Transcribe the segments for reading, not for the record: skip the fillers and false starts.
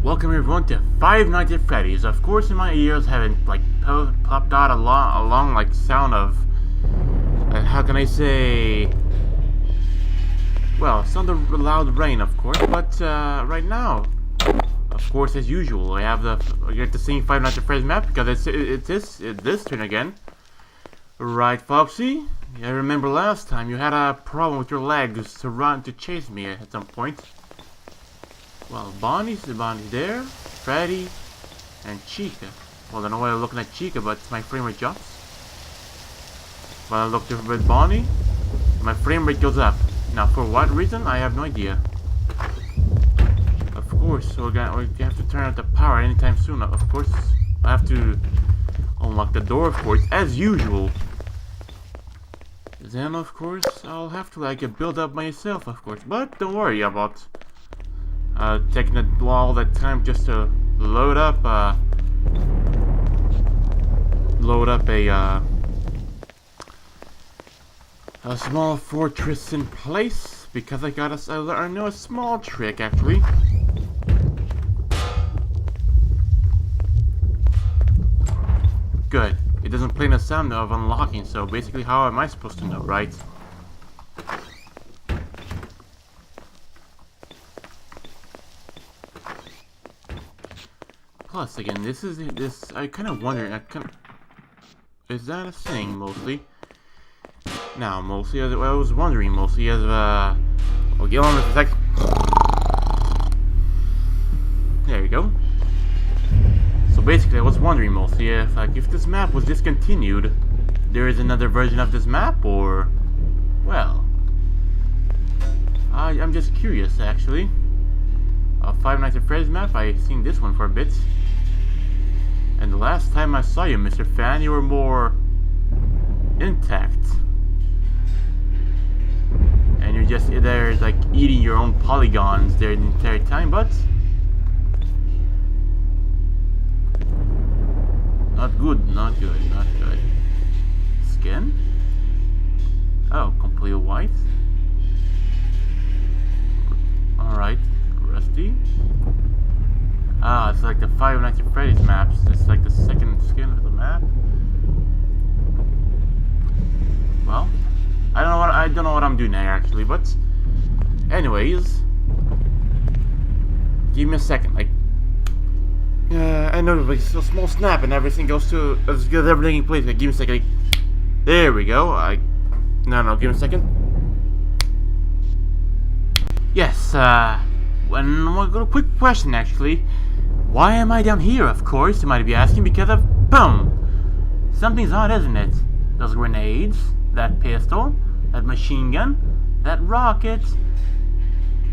Welcome everyone to Five Nights at Freddy's. Of course, in my ears haven't like popped out a long like sound of how can I say? Well, sound of loud rain, of course. But right now, of course, as usual, I get the same Five Nights at Freddy's map because it's this turn again. Right, Foxy? I remember last time you had a problem with your legs to chase me at some point. Well, Bonnie's there, Freddy, and Chica. Well, I don't know why I'm looking at Chica, but my frame rate jumps. When I look at Bonnie, my frame rate goes up. Now, for what reason? I have no idea. Of course, we have to turn out the power anytime soon. Of course, I have to unlock the door, of course, as usual. Then, of course, I'll have to build up myself, of course. But don't worry about taking all that time just to load up a small fortress in place, because I know a small trick actually. Good. It doesn't play the sound of unlocking, so basically how am I supposed to know, right? Plus, again, I kind of wonder, is that a thing, mostly? Now, mostly, I was wondering, mostly, well, get on with a sec. There you go. So basically, I was wondering, mostly, if this map was discontinued, there is another version of this map, or, well, I'm just curious, actually. Five Nights at Freddy's map, I've seen this one for a bit. And the last time I saw you, Mr. Fan, you were more intact. And you're just there, like, eating your own polygons there the entire time, but not good, not good, not good. Skin? Oh, completely white. Alright, rusty. Ah, it's like the Five Nights at Freddy's maps. It's like the second skin of the map. Well, I don't know what I'm doing there actually, but anyways, give me a second. I know, like, a small snap and everything goes everything in place. Give me a second. There we go. No, give me a second. Yes. One quick question actually. Why am I down here, of course, you might be asking, because of boom! Something's odd, isn't it? Those grenades, that pistol, that machine gun, that rocket.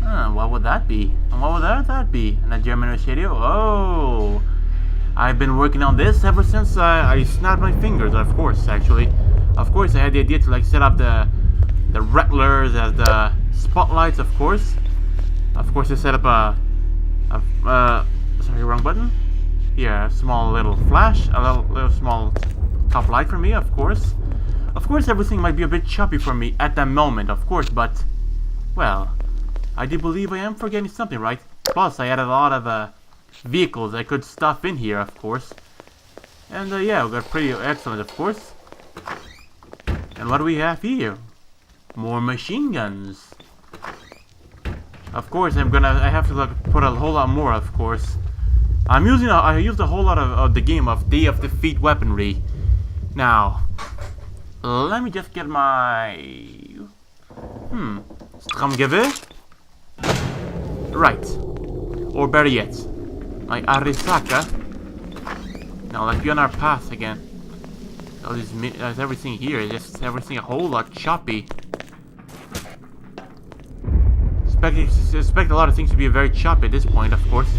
What would that be? And what would that be? And that German radio? Oh! I've been working on this ever since I snapped my fingers, of course, actually. Of course, I had the idea to, set up the rattlers as the spotlights, of course. Of course, I set up sorry, wrong button. Yeah, a small little flash, a little small top light for me, of course. Of course, everything might be a bit choppy for me at the moment, of course, but, well, I do believe I am forgetting something, right? Plus, I added a lot of vehicles I could stuff in here, of course. And yeah, we got pretty excellent, of course. And what do we have here? More machine guns. Of course, I have to put a whole lot more, of course. I used a whole lot of the game of Day of Defeat weaponry. Now, let me just get my Stromgewehr. Right. Or better yet, my Arisaka. Now let's be on our path again. All this, everything here is just everything a whole lot choppy. Expect a lot of things to be very choppy at this point, of course.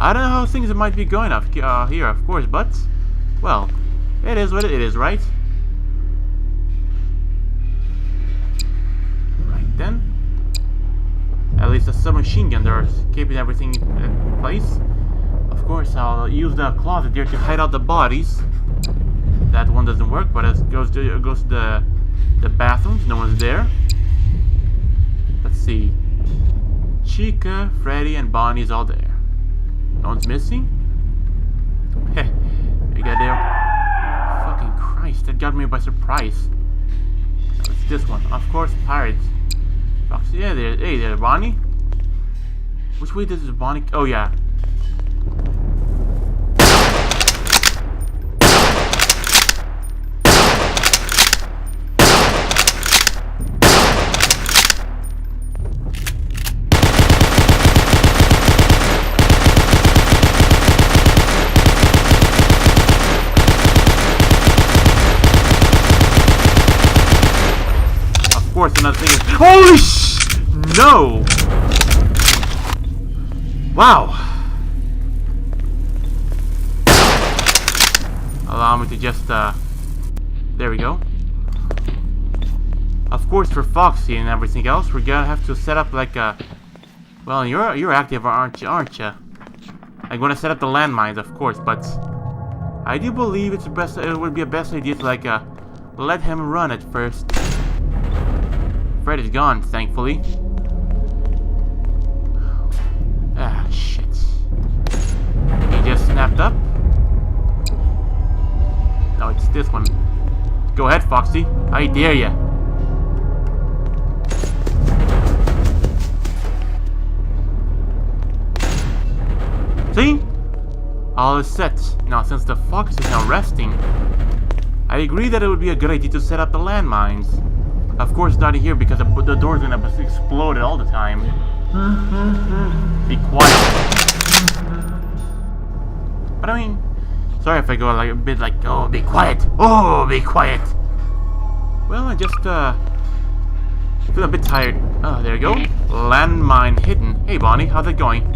I don't know how things might be going up here, of course, but, well, it is what it is, right? Right then. At least a submachine gun there is keeping everything in place. Of course, I'll use the closet here to hide out the bodies. That one doesn't work, but it goes to the bathrooms. No one's there. Let's see. Chica, Freddy, and Bonnie's all there. No one's missing? Heh. You got there. Fucking Christ, that got me by surprise. It's this one. Of course, pirates. Foxy, yeah, there. Hey there, Bonnie. Which way does Bonnie... Oh, yeah. Of course, another thing is... Holy No! Wow! Allow me to just, there we go. Of course, for Foxy and everything else, we're gonna have to set up like a... Well, you're active, aren't you? I'm gonna set up the landmines, of course, but... I do believe it would be a best idea to, like, let him run at first. Fred is gone, thankfully. Ah, shit. He just snapped up. No, it's this one. Go ahead, Foxy. I dare ya. See? All is set. Now, since the Fox is now resting, I agree that it would be a good idea to set up the landmines. Of course, not here because the door's gonna explode all the time. Be quiet. But I mean, sorry if I go like a bit like, oh, be quiet. Oh, be quiet. Well, I just feel a bit tired. Oh, there you go. Landmine hidden. Hey, Bonnie, how's it going?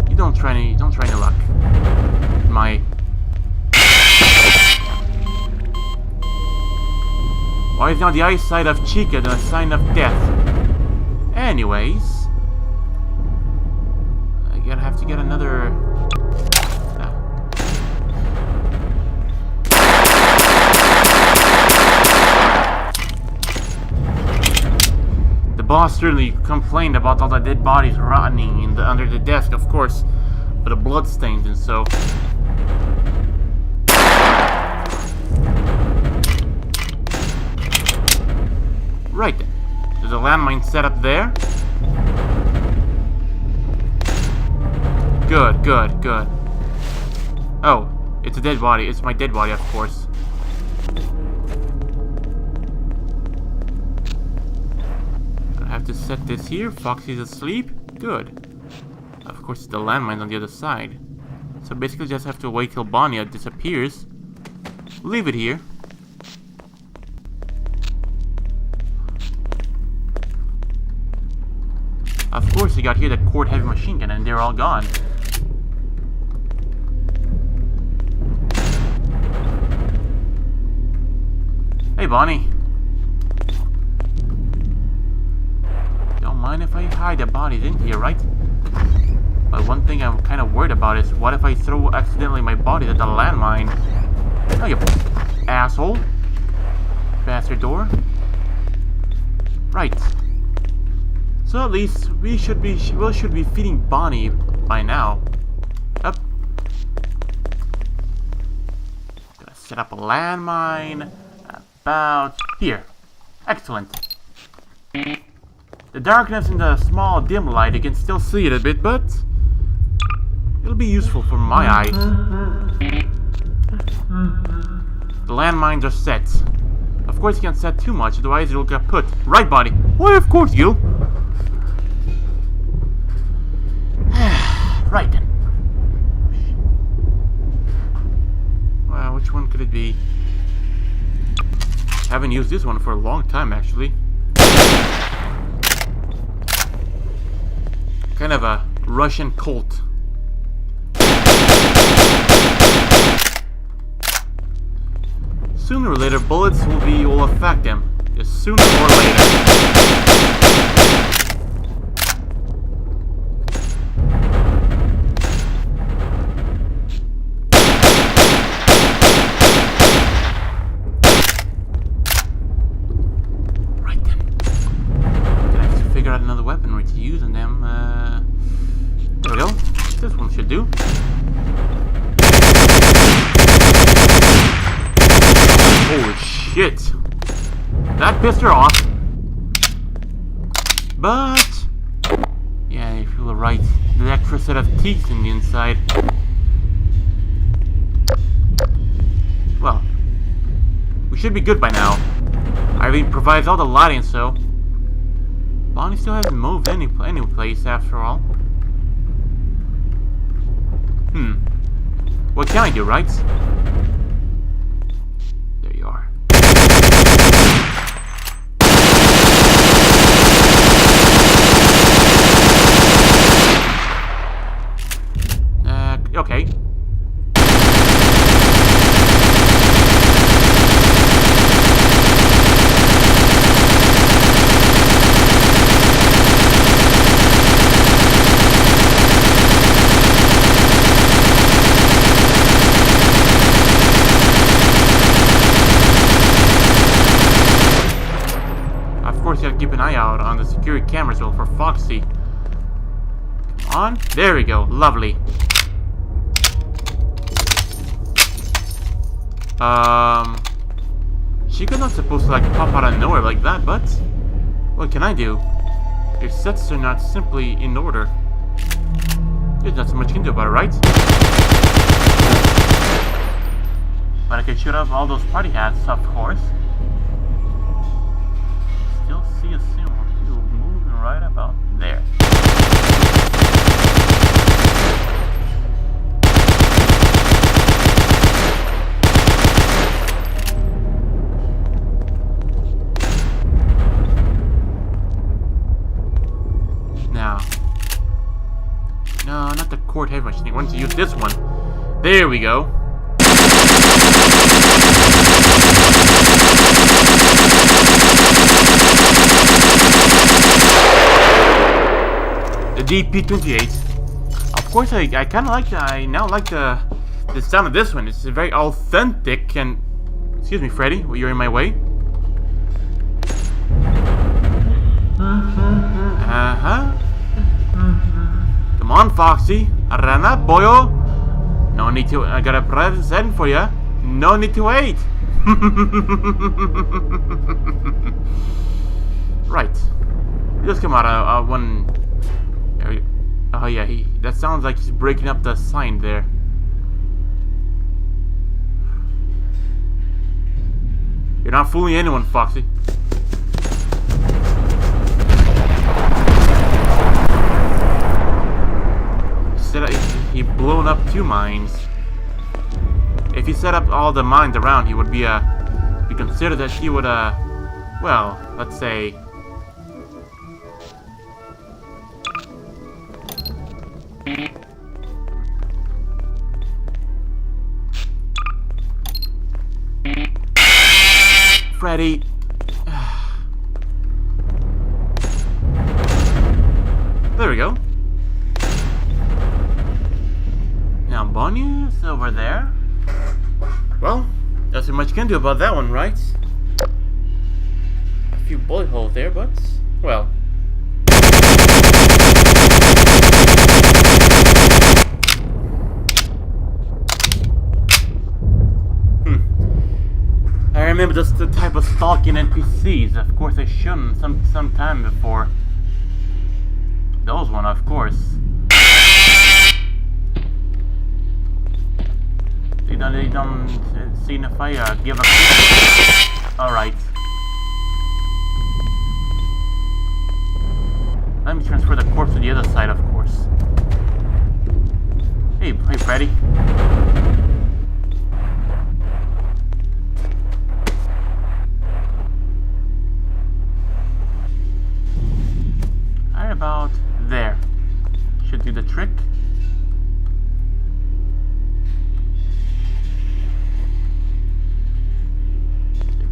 You don't try any luck. My. Why is now the eyesight of Chica a sign of death? Anyways, I gotta have to get another. The boss certainly complained about all the dead bodies rotting under the desk, of course, for the bloodstains and so. Right then. There's a landmine set up there. Good, good, good. Oh, it's a dead body. It's my dead body, of course. I have to set this here. Foxy's asleep. Good. Of course, the landmine's on the other side. So basically just have to wait till Bonnie disappears. Leave it here. Of course, you got here the Court Heavy Machine Gun, and they're all gone. Hey, Bonnie. Don't mind if I hide the bodies in here, right? But one thing I'm kind of worried about is, what if I throw accidentally my body at the landmine? Oh, you asshole. Bastard door. Right. So at least we should be feeding Bonnie by now. Up. Gonna set up a landmine about here. Excellent. The darkness and the small dim light, you can still see it a bit, but it'll be useful for my eyes. The landmines are set. Of course, you can't set too much, otherwise it'll get put. Right, Bonnie? Why, of course, Gil. Right then. Well, which one could it be? Haven't used this one for a long time, actually. Kind of a Russian Colt. Sooner or later, bullets will affect them. Just sooner or later. This one should do. Holy shit! That pissed her off. But yeah, you feel right. The extra set of teeth in the inside. Well, we should be good by now. Irene provides all the lighting, so Bonnie still hasn't moved any place after all. What can I do, right? There you are. Okay. Of course, you gotta keep an eye out on the security cameras for Foxy. Come on. There we go. Lovely. Chica's not supposed to like pop out of nowhere like that, but what can I do? Your sets are not simply in order. There's not so much you can do about it, right? But I can shoot up all those party hats, of course. Still see a similar field moving right about there. No, not the cord head machine. I want to use this one. There we go. The DP-28. Of course, I kind of like the. I now like the sound of this one. It's very authentic and. Excuse me, Freddy. You're in my way. Come on, Foxy. Run up, boyo. No need to. I got a present for you. No need to wait. Right. Just come out one. Oh yeah, that sounds like he's breaking up the sign there. You're not fooling anyone, Foxy. He blown up 2 mines. If he set up all the mines around, he would be considered that he would well, let's say Freddy. There we go. Now Bonnie's over there. Well, nothing much you can do about that one, right? A few bullet holes there, but well. I remember just the type of stalking NPCs. Of course, I shouldn't some time before. Those one, of course. They don't signify give up. Alright. Let me transfer the corpse to the other side, of course. Hey, Freddy. Right about there. Should do the trick.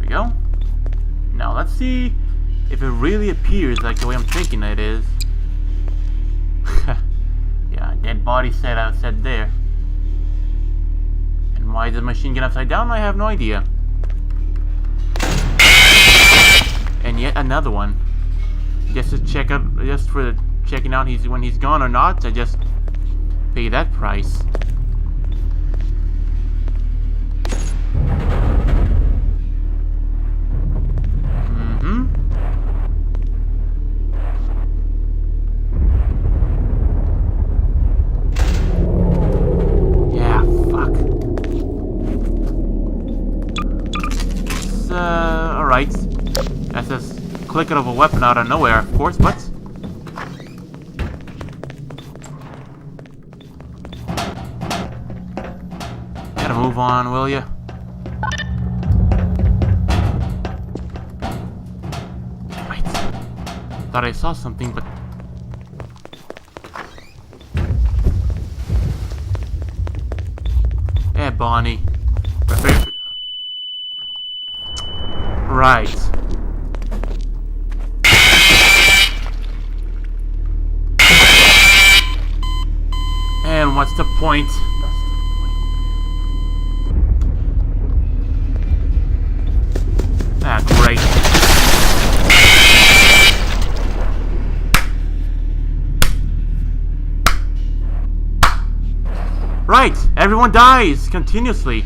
Go. Now let's see if it really appears like the way I'm thinking it is. Yeah, dead body said there. And why did the machine get upside down? I have no idea. And yet another one. Just to check out, just for checking out when he's gone or not. I just pay that price. Alright. That's just clicking of a weapon out of nowhere, of course, but... Gotta move on, will ya? Right. Thought I saw something, but... Yeah, Bonnie. Right. And what's the point? Ah, great. Right, everyone dies continuously.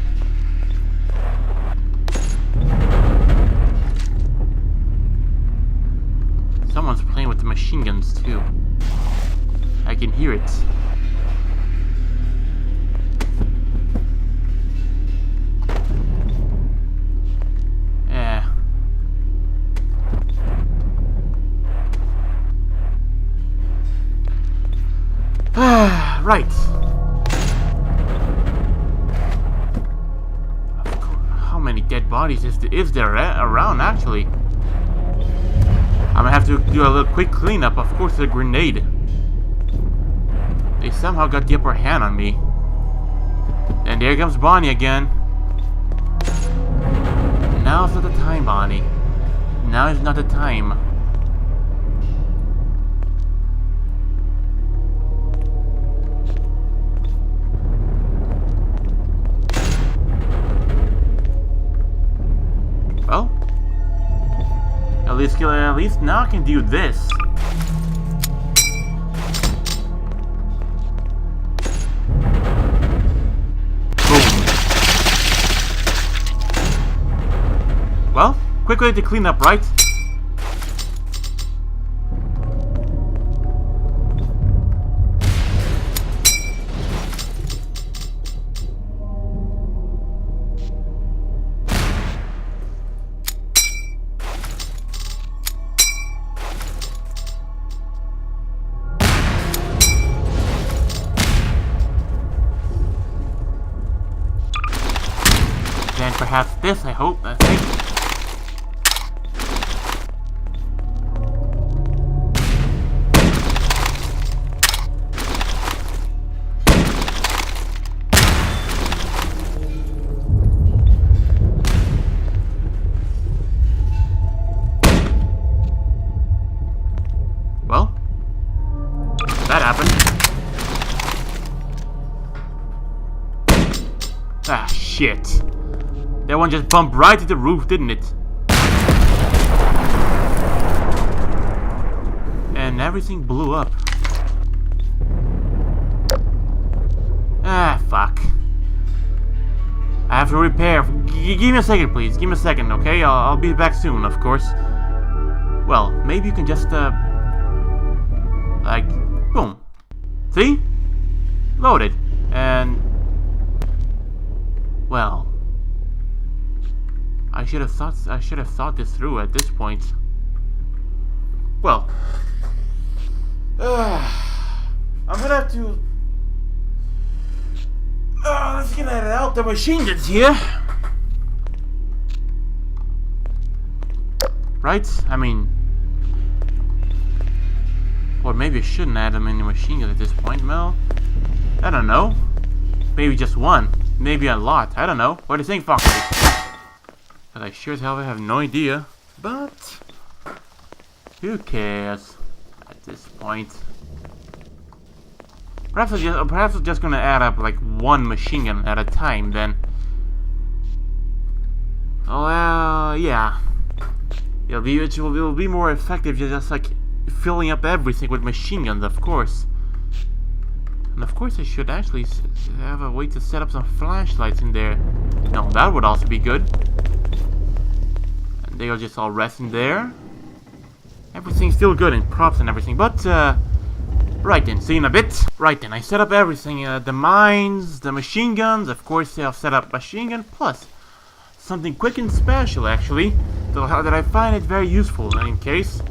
Someone's playing with the machine guns too. I can hear it. Right. How many dead bodies is there around, actually? I'm gonna have to do a little quick cleanup. Of course, the grenade. They somehow got the upper hand on me. And there comes Bonnie again. Now's not the time, Bonnie. Now is not the time. Well, at least now I can do this. Boom. Well, quick way to clean up, right? And perhaps this, I think. Well, that happened. Ah, shit. That one just bumped right to the roof, didn't it? And everything blew up. Ah, fuck. I have to repair. Give me a second, please. Give me a second, okay? I'll be back soon, of course. Well, maybe you can just, like, boom. See? Loaded. And... well... I should have thought this through at this point. Well, I'm gonna have to. Let's get out the machine guns here, right? I mean, or maybe I shouldn't add them in the machine gun at this point. Well, I don't know. Maybe just one. Maybe a lot. I don't know. What do you think, Foxy? But I sure as hell have no idea. But who cares at this point? Perhaps I'm just gonna add up like one machine gun at a time then. Well, yeah. It will be more effective just like filling up everything with machine guns, of course. And of course I should actually have a way to set up some flashlights in there. No, that would also be good. And they are just all resting there. Everything's still good in props and everything, but right then, see you in a bit. Right then, I set up everything, the mines, the machine guns, of course I'll set up machine gun, plus something quick and special actually, that I find it very useful in case.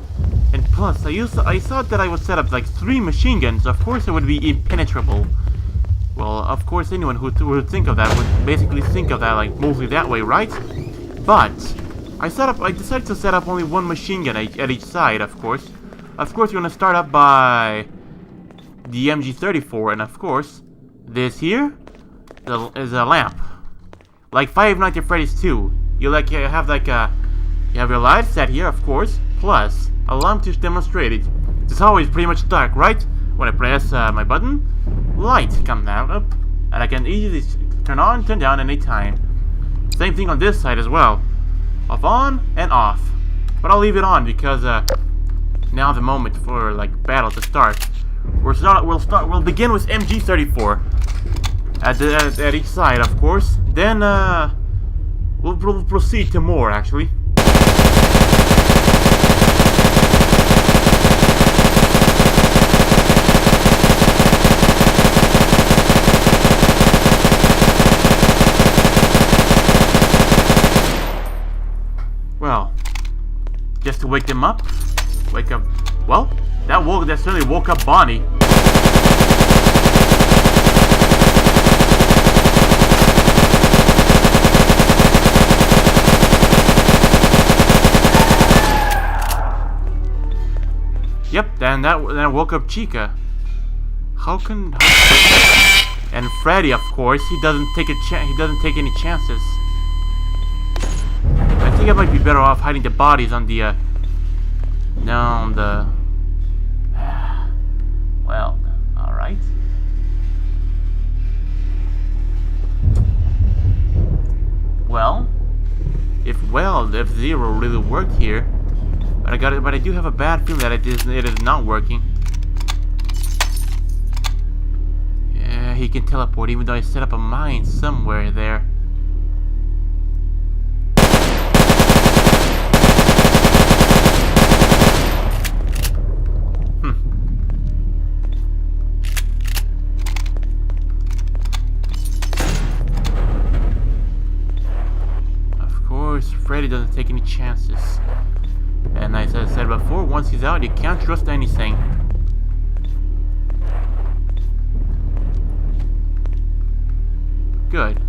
And plus, I thought that I would set up like 3 machine guns, of course it would be impenetrable. Well, of course anyone who would think of that would basically think of that like mostly that way, right? But I decided to set up only 1 machine gun at each side, of course. Of course, we're gonna start up by the MG34, and of course, this here is a lamp, like Five Nights at Freddy's 2. You have your light set here, of course, plus a lamp to demonstrate it. It's always pretty much dark, right? When I press my button, light comes out up, and I can easily turn on, turn down any time. Same thing on this side as well. Off, on, and off. But I'll leave it on because now the moment for like battle to start. We'll begin with MG34 at each side, of course. Then we'll proceed to more actually. Well, just to wake them up. Wake up. Well, that certainly woke up Bonnie. Yep, then that woke up Chica. And Freddy, of course, he doesn't take any chances. I think I might be better off hiding the bodies on the well, alright. Well, if Zero really worked here, but I do have a bad feeling that it is not working. Yeah, he can teleport even though I set up a mine somewhere there. Freddy doesn't take any chances. And as I said before, once he's out, you can't trust anything. Good.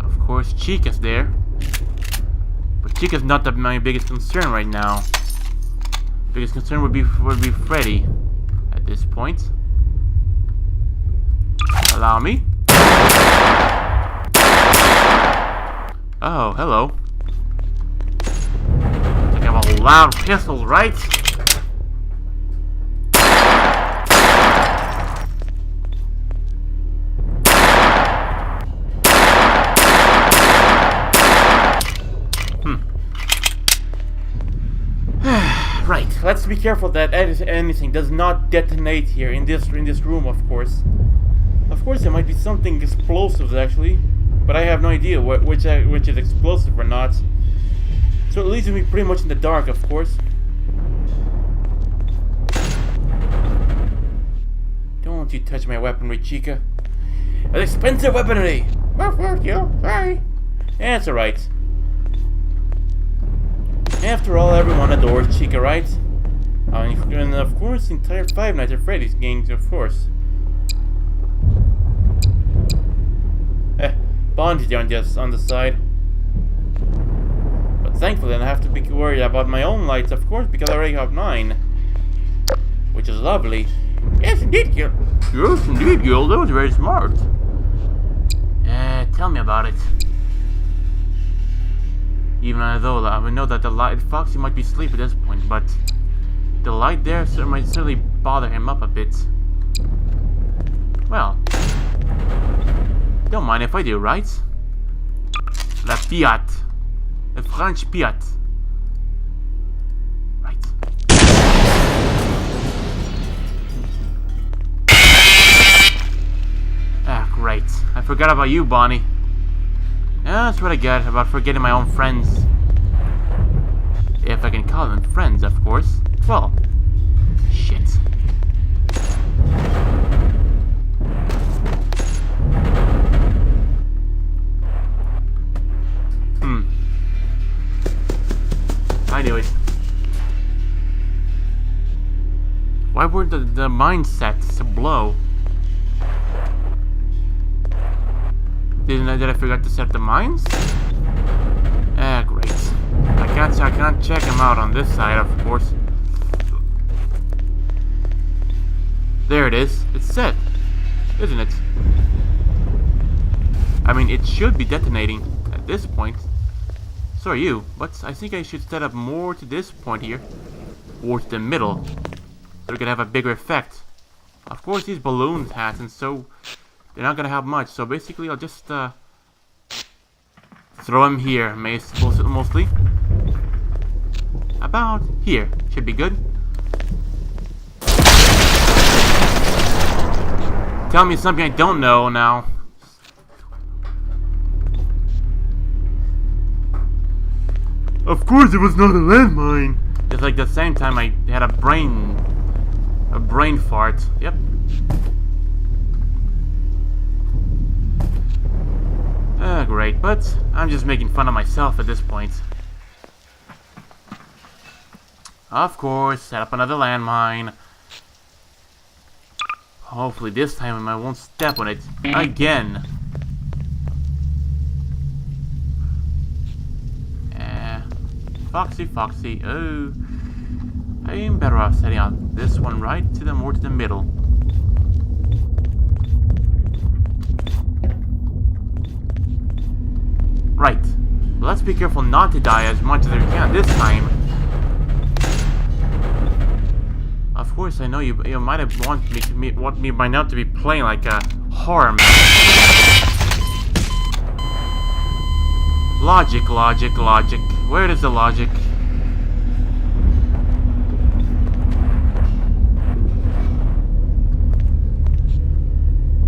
Of course, Chica's there. But Chica's not my biggest concern right now. Biggest concern would be Freddy at this point. Allow me. Oh, hello. I have a loud pistol, right? Right, let's be careful that anything does not detonate here in this room, of course. Of course, there might be something explosive actually. But I have no idea which is explosive or not. So it leaves me pretty much in the dark, of course. Don't you touch my weaponry, Chica. An expensive weaponry! Sorry. That's alright. After all, everyone adores Chica, right? And of course, the entire Five Nights at Freddy's games, of course. Bonnie's just on the side. But thankfully I don't have to be worried about my own lights, of course, because I already have 9. Which is lovely. Yes, indeed, girl. Yes, indeed, girl. That was very smart. Tell me about it. Even though I know that the light, Foxy might be asleep at this point, but the light there might certainly bother him up a bit. Well, don't mind if I do, right? La Fiat. The French Fiat. Right. forgot about you, Bonnie. Yeah, that's what I get about forgetting my own friends. If I can call them friends, of course. Well, shit. I knew it. Why were the mine sets to blow? Did I forget to set the mines? Ah, great. I can't check them out on this side, of course. There it is. It's set, isn't it? I mean, it should be detonating at this point. So are you, but I think I should set up more to this point here, or to the middle, so we can have a bigger effect. Of course, these balloons hats, and so they're not gonna have much. So basically, I'll just throw them here, mostly. About here should be good. Tell me something I don't know now. Of course, it was not a landmine. Just like the same time I had a brain fart. Yep. Great, but I'm just making fun of myself at this point. Of course, set up another landmine. Hopefully this time I won't step on it again. Foxy, oh. I am better off setting out this one right to the more to the middle. Right. Let's be careful not to die as much as we can this time. Of course, I know you might have want me by now to be playing like a horror man. Logic. Where is the logic?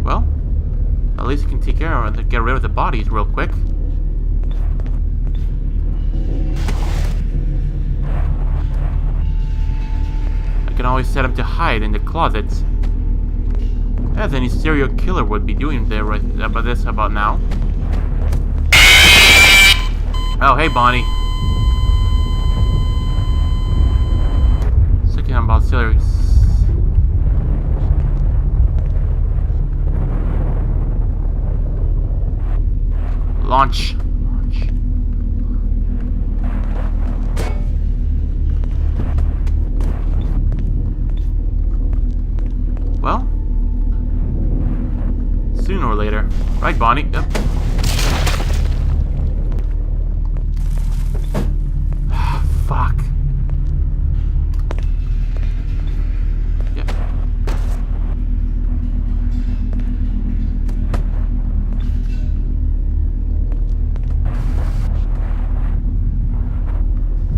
Well, at least you can take care of it, get rid of the bodies real quick. I can always set them to hide in the closet, as any serial killer would be doing there about now. Oh, hey, Bonnie. Second about Sirius. Launch. Well, sooner or later. Right, Bonnie? Yep. Fuck. Yep.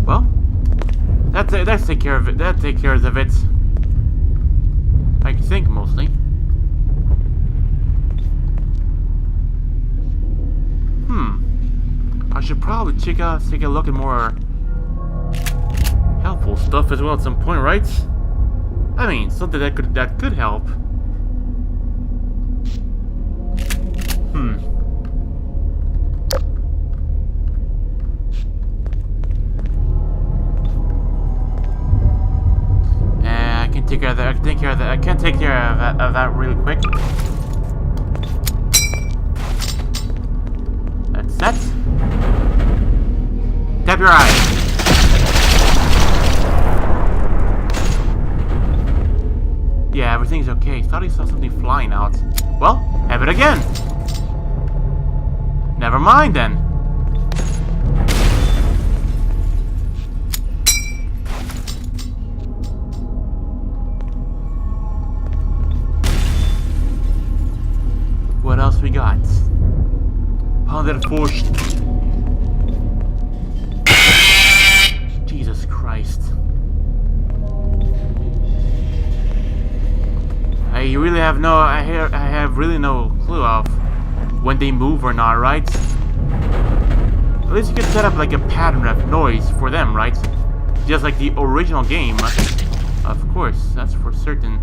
Well, that's take care of it. That takes care of it. I think mostly. I should probably take a look at more helpful stuff as well at some point, right? I mean, something that could help. I can take care of that. I can take care of that really quick. That's set. Tap your eye. Yeah, everything's okay. Thought he saw something flying out. Well, have it again. Never mind then. What else we got? Furcht. Jesus Christ. I have really no clue of when they move or not, right? At least you can set up like a pattern of noise for them, right? Just like the original game. Of course, that's for certain.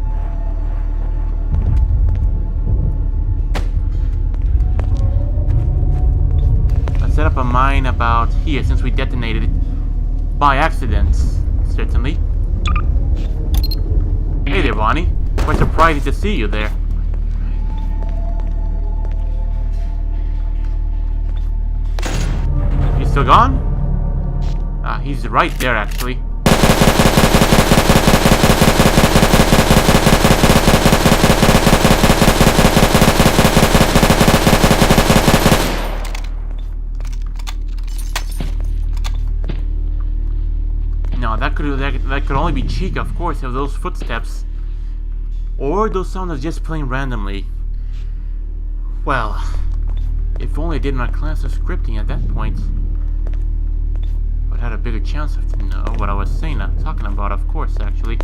Let's set up a mine about here since we detonated it by accident, certainly. Hey there, Bonnie. Quite surprised to see you there. He's still gone? Ah, he's right there, actually. No, that could only be Chica, of course, of those footsteps. Or those sounds are just playing randomly. Well, if only I did my class of scripting at that point, I would have had a bigger chance of to know what I was talking about, of course, actually.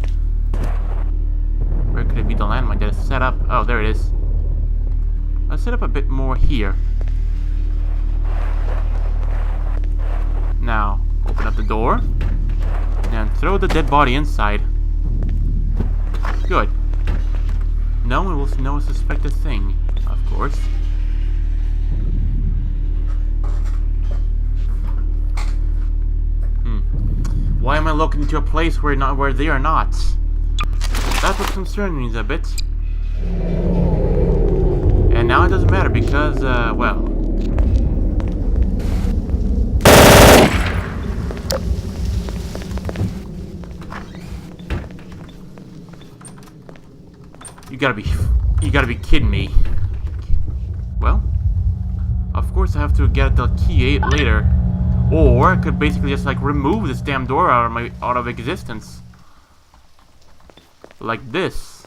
Where could it be the landmine that is set up? Oh, there it is. Let's set up a bit more here. Now, open up the door. And throw the dead body inside. Good. No one will know a suspected thing, of course. Why am I looking into a place where they are not? That's what concerns me a bit. And now it doesn't matter because, well. You gotta be kidding me. Well, of course I have to get the key later. Or I could basically just like remove this damn door out of existence. Like this.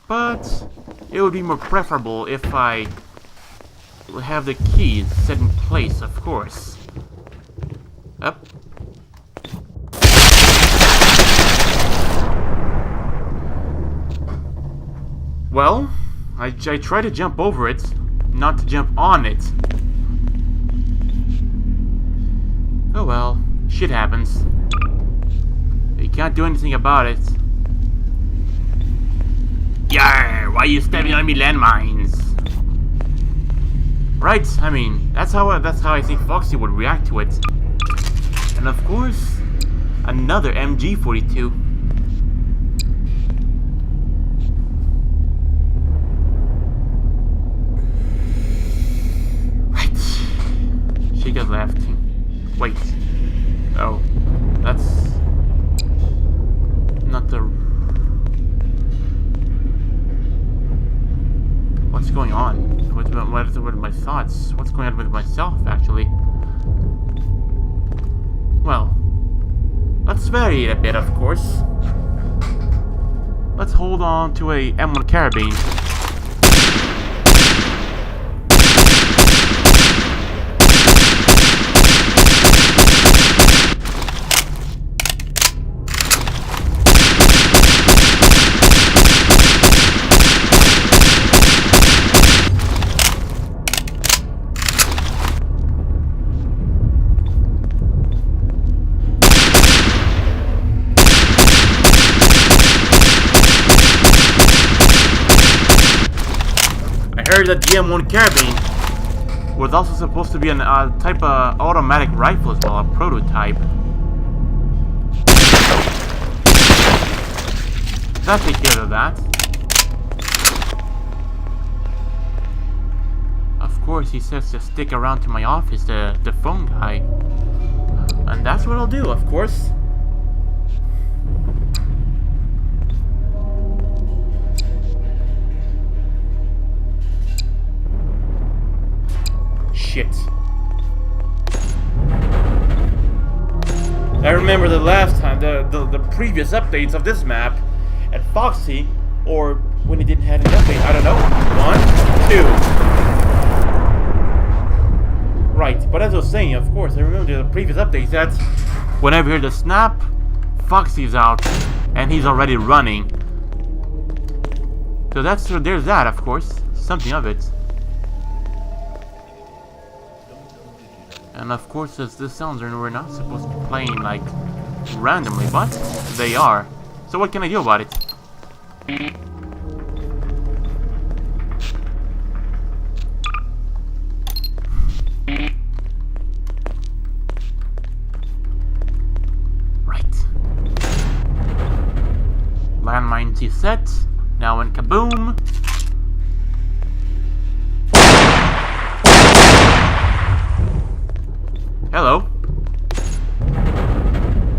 But it would be more preferable if I have the keys set in place, of course. Up. Well, I try to jump over it, not to jump on it. Oh well, shit happens. You can't do anything about it. Yarr, why are you stepping on me landmines? Right, I mean, that's how I think Foxy would react to it. And of course, another MG42. She got left. Wait. Oh. That's not the... What's going on? What are my thoughts? What's going on with myself, actually? Well, let's vary it a bit, of course. Let's hold on to a M1 carabine. I heard that the M1 carabine was also supposed to be a type of automatic rifle as well, a prototype. That take care of that. Of course, he says to stick around to my office, the phone guy. And that's what I'll do, of course. Shit. I remember the last time, the previous updates of this map at Foxy, or when it didn't have an update, I don't know. 1, 2. Right, but as I was saying, of course, I remember the previous updates that whenever you hear the snap, Foxy's out, and he's already running. So there's that, of course. Something of it. And of course, as this sounds, we're not supposed to be playing like randomly, but they are. So what can I do about it? Right. Landmine T set. Now in kaboom. Hello.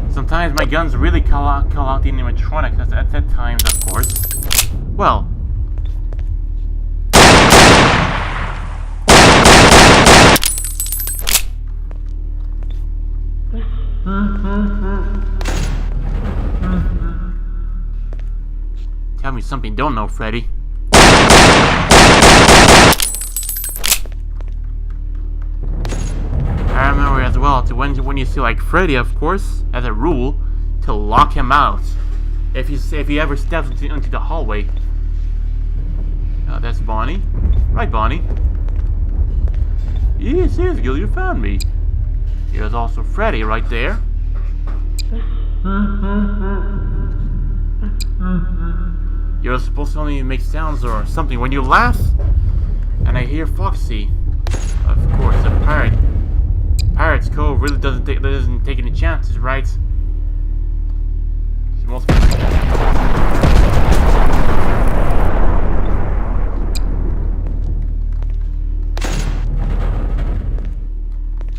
Sometimes my guns really call out the animatronics at that times, of course. Well. Tell me something you don't know, Freddy. I remember as well to when you see like Freddy, of course, as a rule, to lock him out if he ever steps into the hallway. That's Bonnie, right, Bonnie? Yes, Gil, you found me. Here's also Freddy right there. You're supposed to only make sounds or something when you laugh, and I hear Foxy. Of course, a pirate. Pirate's Cove really doesn't take any chances, right? Most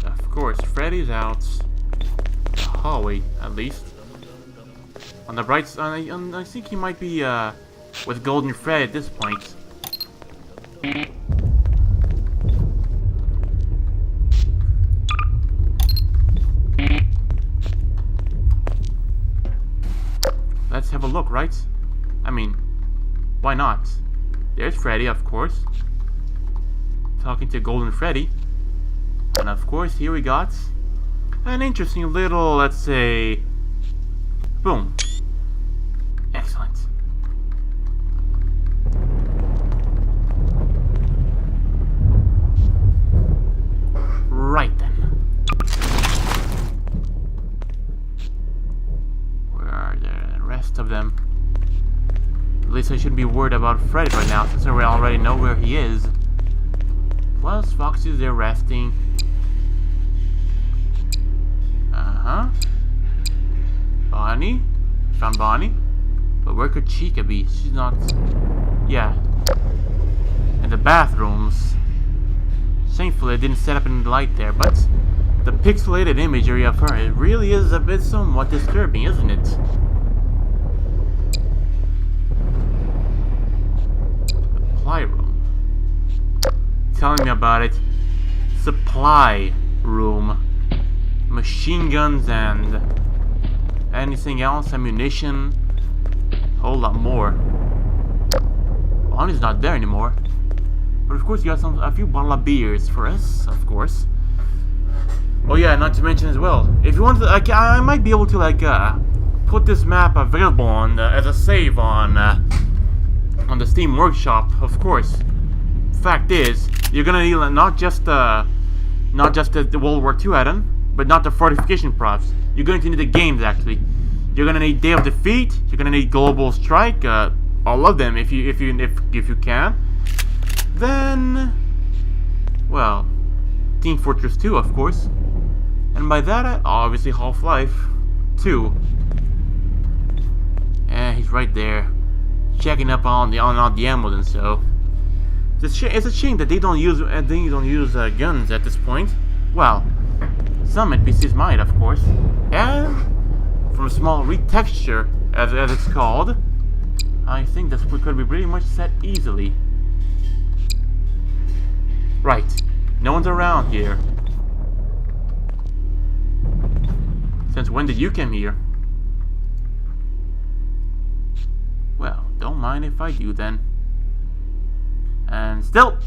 of course, Freddy's out the hallway, at least. On the bright side, I think he might be with Golden Fred at this point. Let's have a look, right? I mean, why not? There's Freddy, of course. Talking to Golden Freddy. And of course, here we got an interesting little, let's say, boom. Excellent. Right then. Where are the rest of them? At least I shouldn't be worried about Freddy right now, since we already know where he is. Plus, Foxy's there resting. Bonnie? Found Bonnie? But where could Chica be? She's not... Yeah. In the bathrooms. Shamefully, I didn't set up any light there, but the pixelated imagery of her, it really is a bit somewhat disturbing, isn't it? Supply room. Telling me about it. Supply room. Machine guns and anything else, ammunition, whole lot more. Bonnie's not there anymore, but of course you got a few bottle of beers for us, of course. Oh yeah, not to mention as well, if you want to, I might be able to put this map available on as a save on the Steam Workshop, of course. Fact is, you're gonna need not just the World War II add-on, but not the fortification props. You're going to need the games, actually. You're gonna need Day of Defeat. You're gonna need Global Strike. All of them, if you can. Then, well, Team Fortress 2, of course. And by that, obviously Half-Life 2. Yeah, he's right there, checking up on the ammo and so. It's a shame that they don't use guns at this point. Well, some NPCs might, of course. And from a small retexture, as it's called, I think this could be pretty much set easily. Right. No one's around here. Since when did you come here? Well, don't mind if I do then. And still.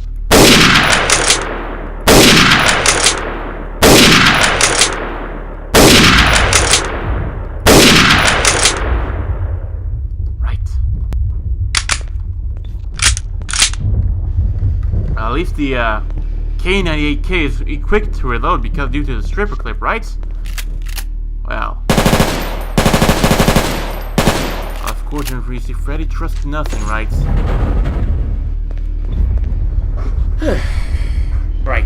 At least the K98K is quick to reload because due to the stripper clip, right? Well. Of course, in Freezy, Freddy trusts nothing, right? Right.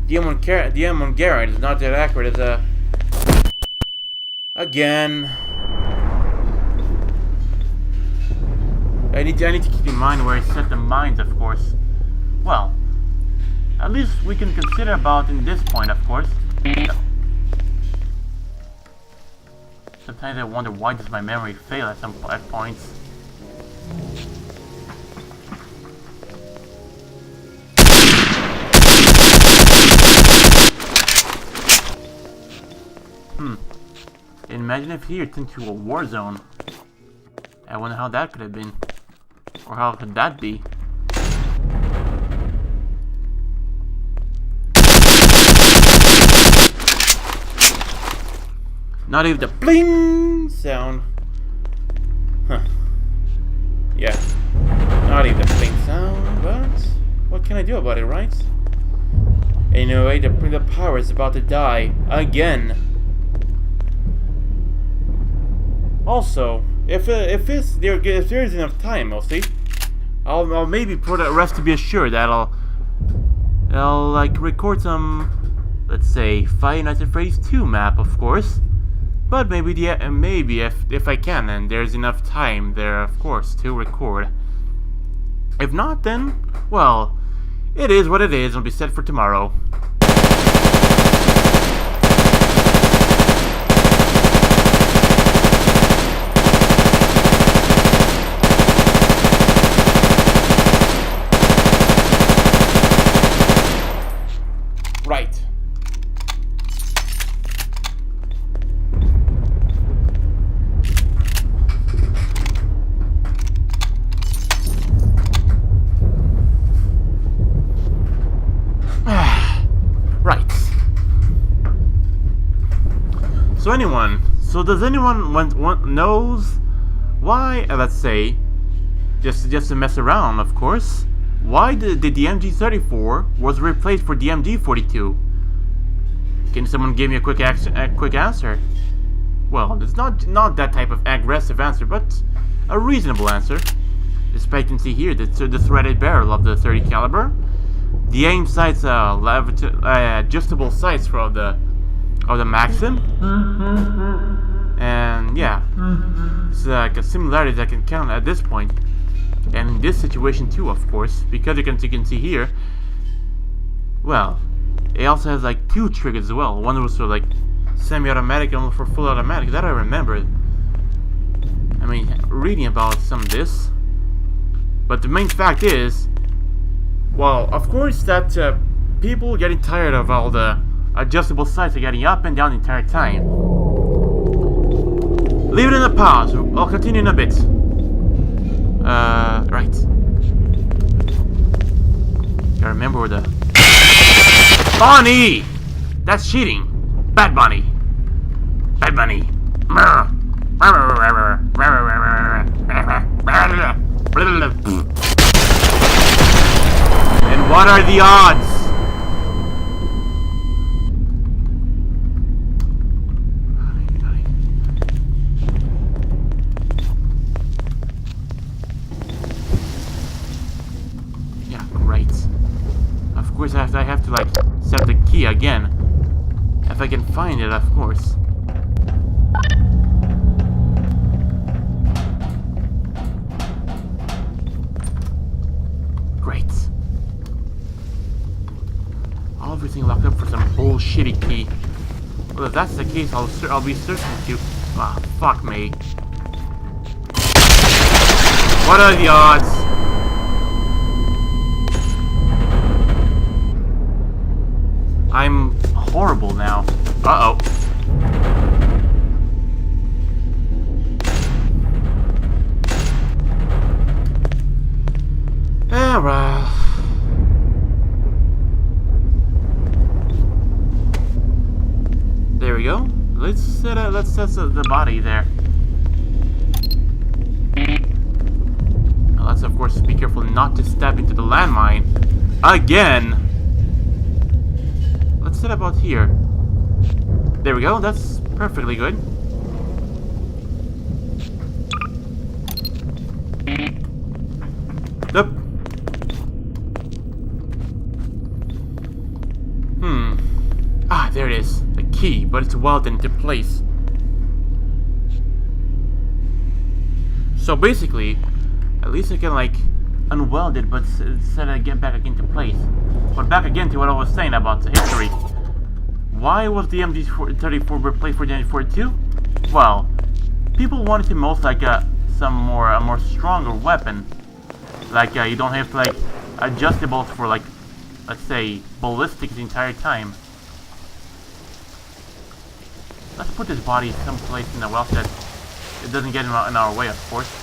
The M on Garrett is not that accurate as a... Again. I need to keep in mind where I set the mines, of course. Well, at least we can consider about in this point, of course. Sometimes I wonder why does my memory fail at points. Imagine if here turned to a war zone. I wonder how that could have been. Or how could that be? Not even the bling sound. Huh. Yeah. Not even the bling sound, but what can I do about it, right? Anyway, the power is about to die again. Also, if there is enough time, mostly, I'll maybe put a rest to be assured that I'll like record some, let's say, Five Nights at Freddy's 2 map, of course. But maybe if I can, and there's enough time there, of course, to record. If not, then well, it is what it is. It'll be set for tomorrow. Right. Right. So does anyone knows why, let's say, just to mess around, of course, why the DMG-34 was replaced for DMG-42? Can someone give me a quick answer? Well, it's not that type of aggressive answer, but a reasonable answer. Despite you can see here the threaded barrel of the 30 caliber, the aim sights adjustable sights for the Maxim, and yeah, it's like a similarity that can count at this point. And in this situation too, of course, because you can see here, well, it also has like 2 triggers as well. One was for like semi-automatic and one for full automatic. That I remember. I mean, reading about some of this. But the main fact is, well, of course that people getting tired of all the adjustable sights are getting up and down the entire time. Leave it in a pause. I'll continue in a bit. Right. Gotta remember where the... Bonnie! That's cheating. Bad Bunny. Bad Bunny. And what are the odds? Of course, I have to like set the key again, if I can find it, of course. Great. Everything locked up for some bullshitty key. Well, if that's the case, I'll be certain to. Ah, fuck me. What are the odds? I'm horrible now. Uh-oh. Ah, well. There we go. Let's set the body there. let's of course be careful not to step into the landmine again. Let's set about here. There we go, that's perfectly good. Nope. Ah, there it is. The key, but it's welded into place. So basically, at least I can like unweld it, but set it again back into place. But back again to what I was saying about the history. Why was the MG34 replaced for the MG42? Well, people wanted to most like a more stronger weapon. Like you don't have to like adjustables for like, let's say, ballistics the entire time. Let's put this body someplace in the well that it doesn't get in our way, of course.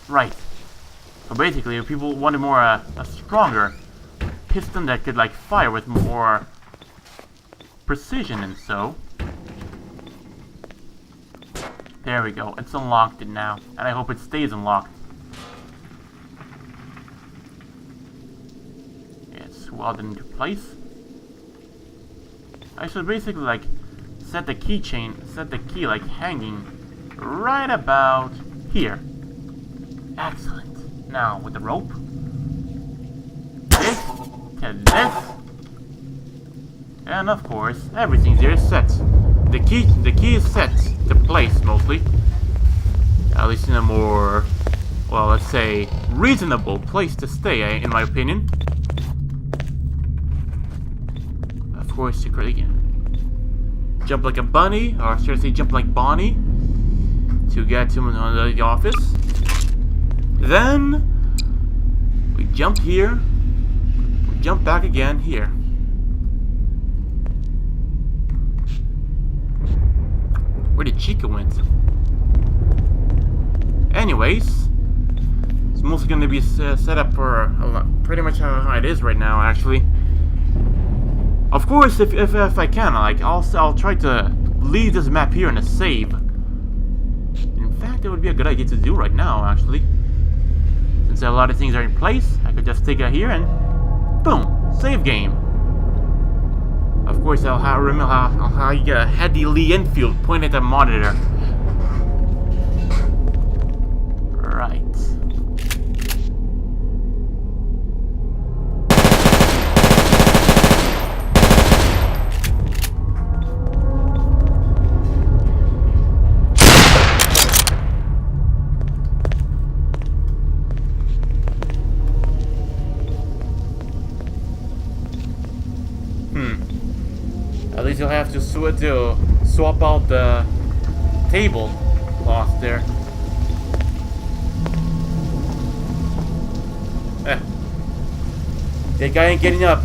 Right. So basically, if people wanted more a stronger piston that could like fire with more precision, and so there we go. It's unlocked now, and I hope it stays unlocked. It's welded into place. I should basically like set the key like hanging right about here. Excellent. Now with the rope, this to this, and of course everything's here set. The key is set to place mostly, at least in a more, well, let's say reasonable place to stay, in my opinion. Of course, secretly jump like a bunny, or seriously jump like Bonnie to get to the office. Then we jump here, we jump back again here. Where did Chica went? Anyways, it's mostly going to be set up for pretty much how it is right now, actually. Of course, if I can, like I'll try to leave this map here in a save. In fact, it would be a good idea to do right now, actually. Since a lot of things are in place, I could just take it here and boom, save game. Of course, I'll have a Heady Lee Enfield point at the monitor. Right. At least you'll have to swap out the table cloth there. That guy ain't getting up.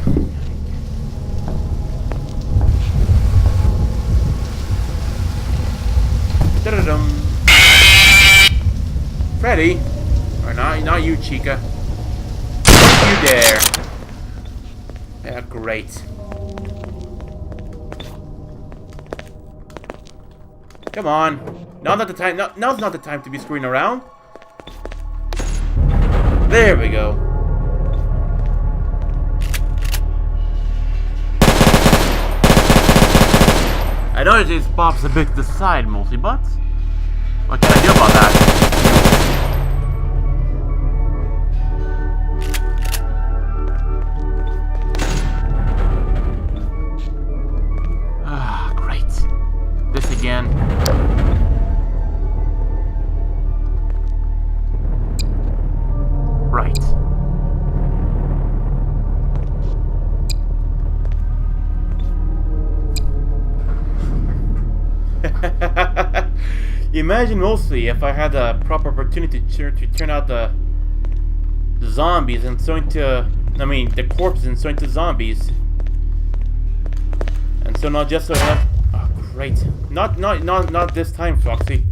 Da-da-dum. Freddy, or not you, Chica. Don't you dare. Yeah, great. Come on. Now's not the time. Now's not the time to be screwing around. There we go. I know it just pops a bit to the side mostly, but what can I do about that? Ah, great. This again. Right. Imagine mostly if I had the proper opportunity to turn out the zombies and so into, I mean, the corpses and so into zombies, and so not just so enough. Oh, great! Not this time, Foxy.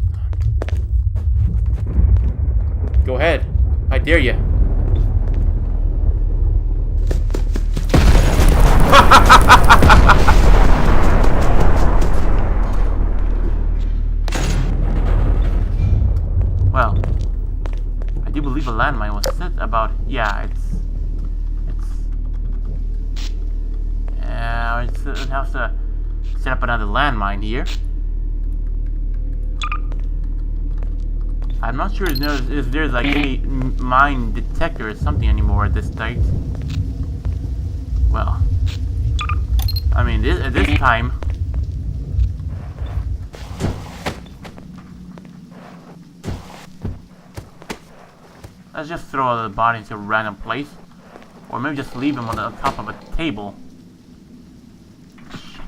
Go ahead, I dare you. Well, a landmine was set about. Yeah, it has to set up another landmine here. I'm not sure if there's like any mine detector or something anymore at this site. Well, I mean, at this time. Let's just throw the body into a random place. Or maybe just leave him on the top of a table. Shit.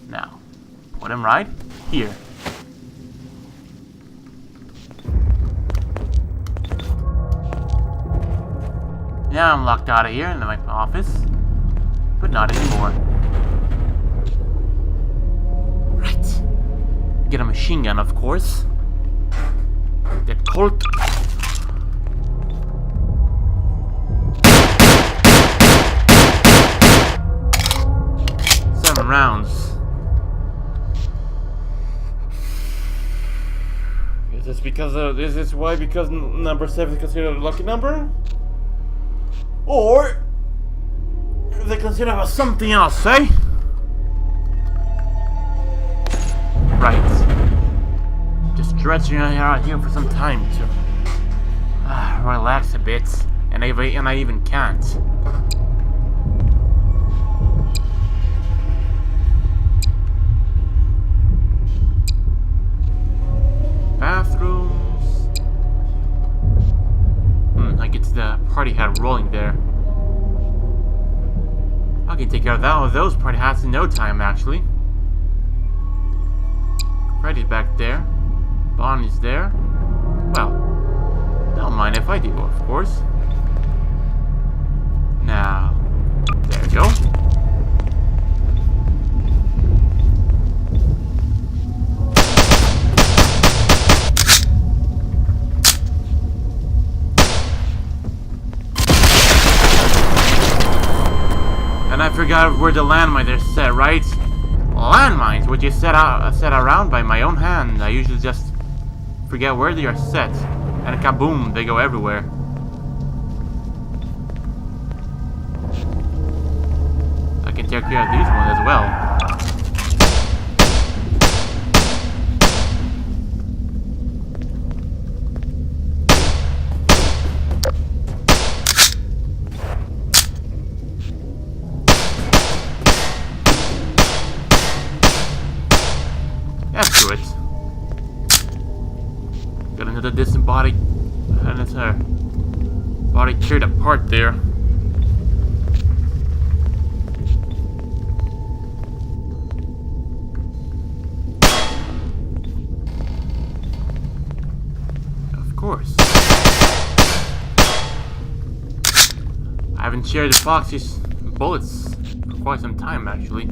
Now, put him right here. Now I'm locked out of here in my office. But not anymore. Right. Get a machine gun, of course. The Colt. 7 rounds. Is this because because number 7 is considered a lucky number? Or is they consider it something else, eh? Right. Stretching out here for some time to relax a bit, and I even can't. Bathrooms. I get the party hat rolling there. I can take care of that with those party hats in no time, actually. Freddy's back there. Bonnie's there. Well, don't mind if I do, of course. Now, there we go. And I forgot where the landmines are set, right? Landmines, which is set around by my own hand. I usually just forget where they are set, and kaboom, they go everywhere. I can take care of these ones as well. Let's do it. Got another disembodied, and it's her body teared apart there. Of course. I haven't shared the Foxy's bullets for quite some time, actually.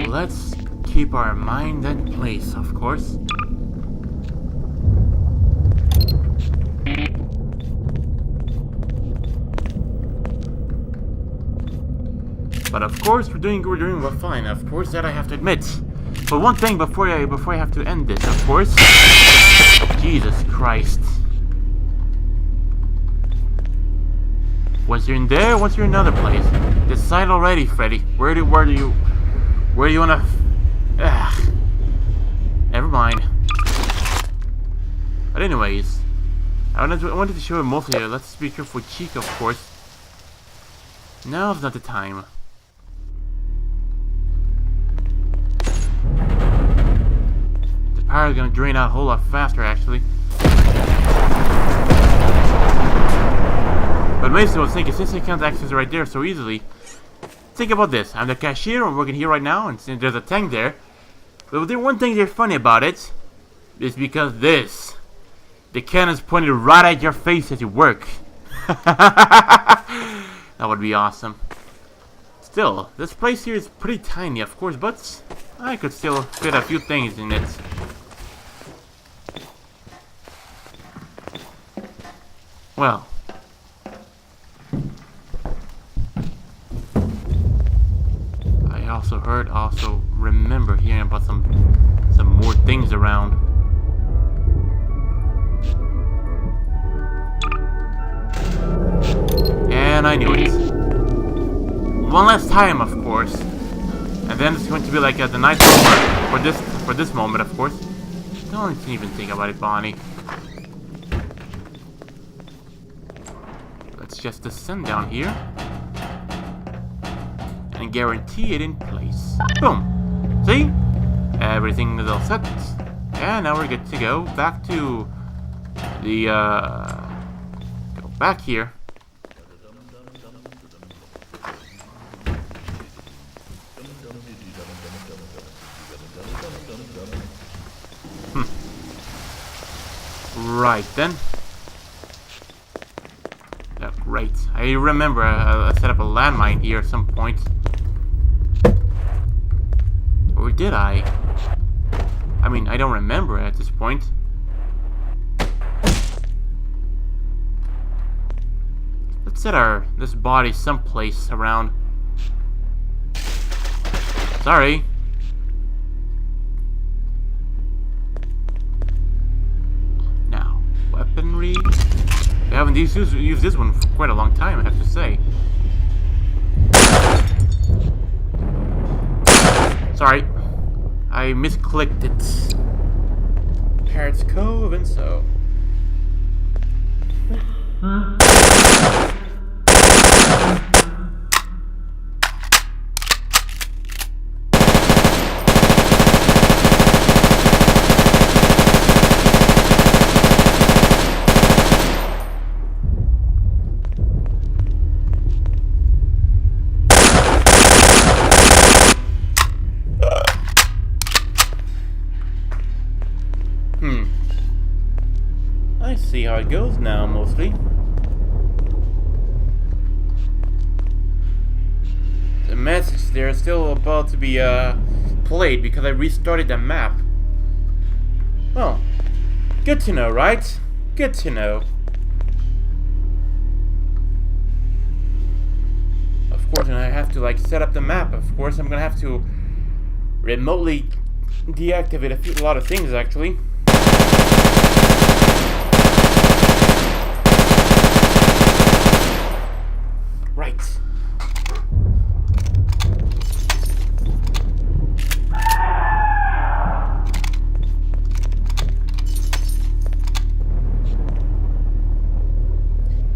Let's keep our mind in place, of course. But of course, we're doing fine. Of course, that I have to admit. But one thing before I have to end this, of course. Jesus Christ. Once you're in there, once you're in another place. Decide already, Freddy. Where do you wanna... Never mind. But anyways, I wanted to show you mostly. Let's be careful with Chica, of course. Now's not the time. The power is gonna drain out a whole lot faster, actually. But basically, I was thinking, since I can't access it right there so easily, think about this. I'm the cashier. I'm working here right now, and since there's a tank there. But the one thing that's funny about it is because the cannon's pointed right at your face as you work. That would be awesome. Still, this place here is pretty tiny, of course, but I could still fit a few things in it. Well. also remember hearing about some more things around. And I knew it. One last time, of course. And then it's going to be like the night over for this moment, of course. Don't even think about it, Bonnie. Let's just descend down here and guarantee it in place. Boom. See? Everything is all set. And now we're good to go back to the go back here. Right then. Oh, great. I remember I set up a landmine here at some point. Or did I? I mean, I don't remember at this point. Let's set this body someplace around. Sorry. Now, weaponry. We haven't used this one for quite a long time, I have to say. Sorry. I misclicked it. Parrots Cove and so. I see how it goes now, mostly. The message there is still about to be played because I restarted the map. Well, good to know, right? Good to know. Of course, and I have to like set up the map. Of course, I'm gonna have to remotely deactivate a lot of things actually. Right.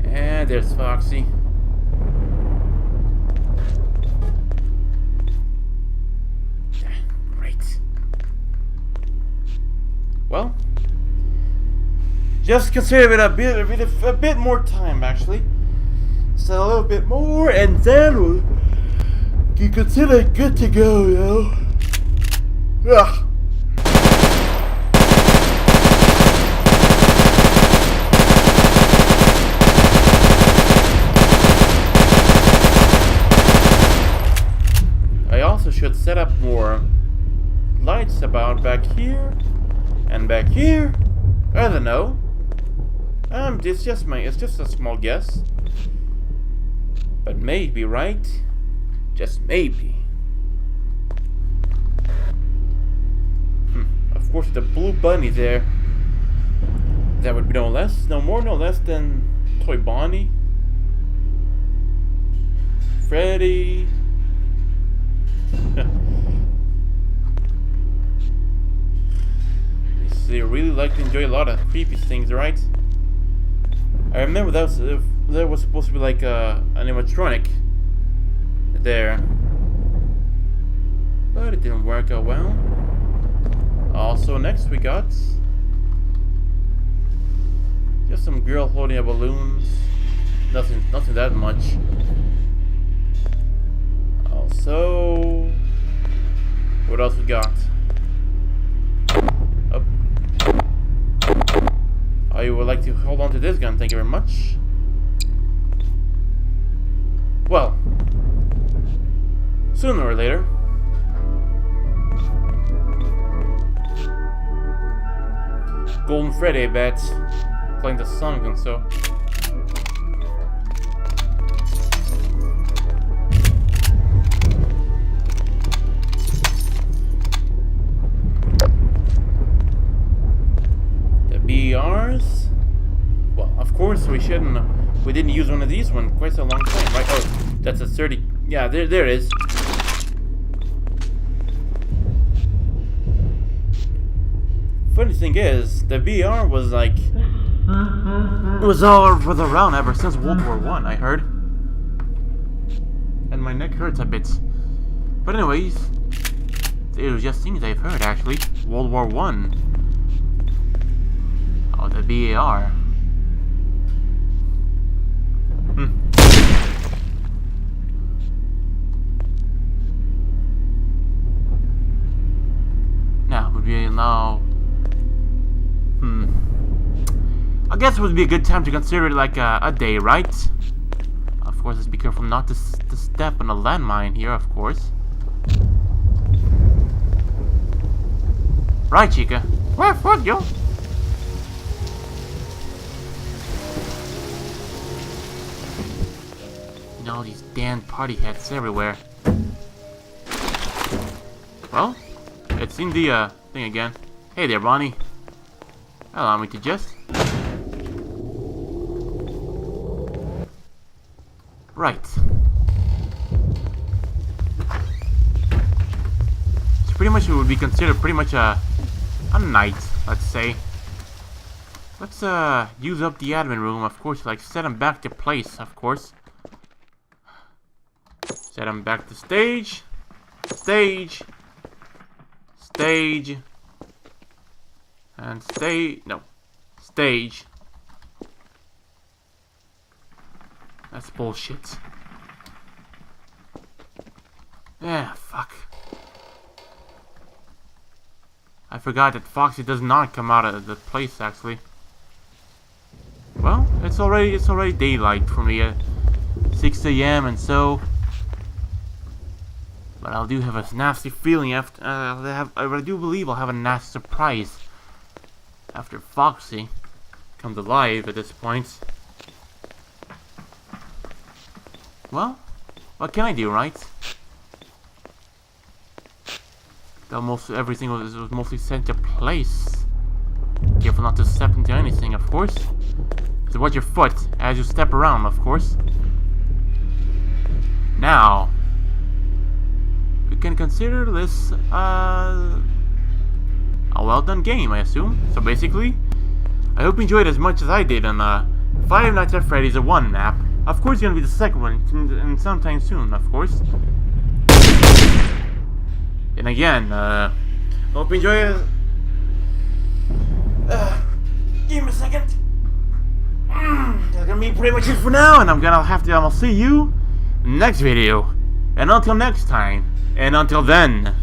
And there's Foxy. Great. Well, just consider it a bit more time actually. So a little bit more, and then you consider it good to go, you know. Ugh. I also should set up more lights about back here and back here. I don't know. It's just a small guess. But maybe, right? Just maybe. Of course, the blue bunny there. That would be no more, no less than Toy Bonnie, Freddy. They really like to enjoy a lot of creepy things, right? I remember there was supposed to be like an animatronic there, but it didn't work out well. Also, next we got just some girl holding a balloons. Nothing that much. Also, what else we got? I would like to hold on to this gun, thank you very much. Well, sooner or later. Golden Freddy, I bet. Playing the song and so. We didn't use one of these one quite so long time, right? Oh, that's a 30. Yeah, there it is. Funny thing is, the VR was like, it was around ever since World War I. I heard, and my neck hurts a bit. But anyways, it was just things I've heard actually. World War I. Oh, the VAR. Now would be now. I guess it would be a good time to consider it like a day, right? Of course, let's be careful not to step on a landmine here, of course. Right, Chica. Where for you? You know, these damn party hats everywhere. Well, it's in the thing again. Hey there, Bonnie. Allow me to just... Right. So pretty much it would be considered pretty much a night, let's say. Let's use up the admin room, of course, like set them back to place, of course. Set them back to stage. Stage. Stage. And no. Stage. That's bullshit. Yeah, fuck. I forgot that Foxy does not come out of the place, actually. Well, it's already daylight for me at 6 AM and so. But I do have a nasty feeling after. I do believe I'll have a nasty surprise after Foxy comes alive at this point. Well, what can I do, right? Almost everything was mostly set to place. Careful not to step into anything, of course. So watch your foot as you step around, of course. Now, we can consider this a well-done game, I assume. So basically, I hope you enjoyed as much as I did on Five Nights at Freddy's 1 map. Of course, it's gonna be the second one, and sometime soon, of course. And again, hope you enjoy it. Give me a second. That's gonna be pretty much it for now, and I'll see you in the next video. And until next time, and until then.